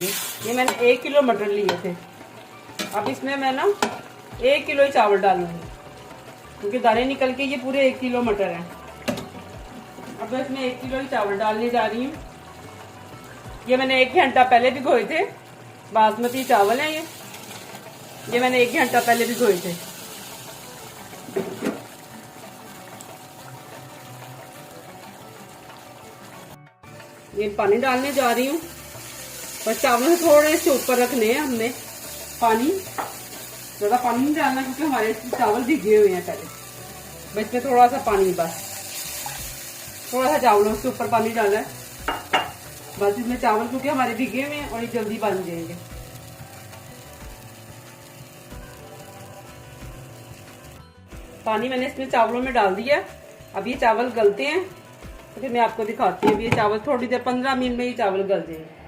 ये मैंने 1 किलो मटर लिए थे। अब इसमें मैं ना 1 किलो ही चावल डालूंगी, क्योंकि दाने निकल के ये पूरे 1 किलो मटर है। अब मैं इसमें 1 किलो ही चावल डालने जा रही हूँ। ये मैंने 1 घंटा पहले भिगोए थे, बासमती चावल है ये मैंने 1 घंटा पहले भिगोए थे। ये पानी डालने जा रही हूँ, बस चावलों से थोड़े से ऊपर रखने हैं हमने पानी, ज़्यादा पानी नहीं डालना क्योंकि हमारे चावल भिगे हुए हैं पहले। बस में थोड़ा सा पानी, बस थोड़ा सा चावलों से ऊपर पानी डाला है बस इसमें चावल, क्योंकि हमारे भिगे हुए हैं और ये जल्दी बन जाएंगे। पानी मैंने इसमें चावलों में डाल दिया। अब ये चावल गलते हैं तो फिर मैं आपको दिखाती हूँ। ये चावल थोड़ी देर 15 मिनट में ही चावल गल जाएंगे।